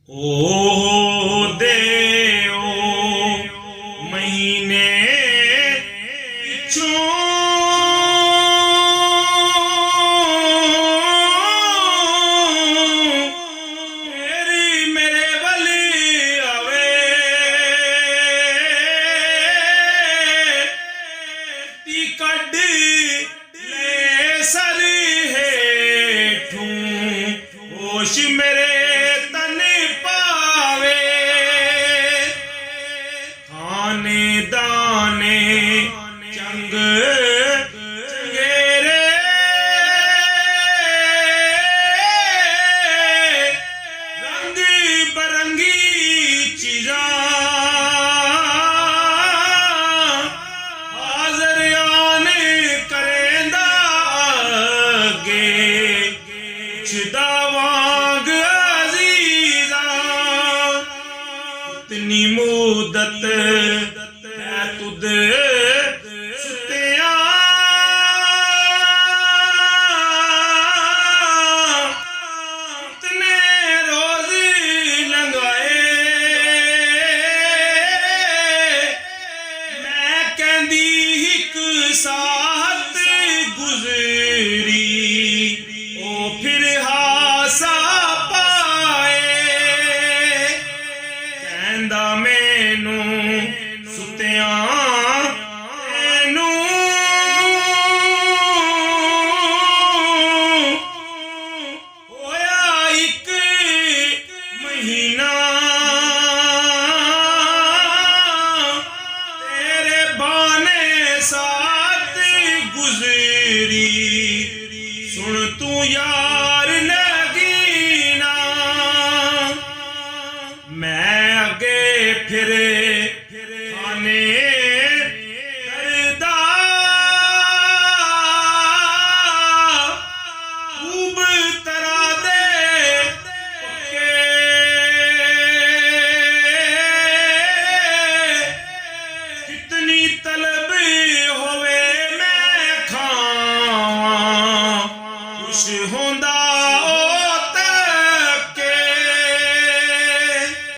ओ देओ महीने पिछों तेरी मेरे वली आवे ती कड ले सर हेठूं होश मेरे दाने चंग चंगेरे रंग बरंगी चीज़ां हाज़र आने करेंदा अगे छदा वांग अज़ीज़ां इतनी मुद्दत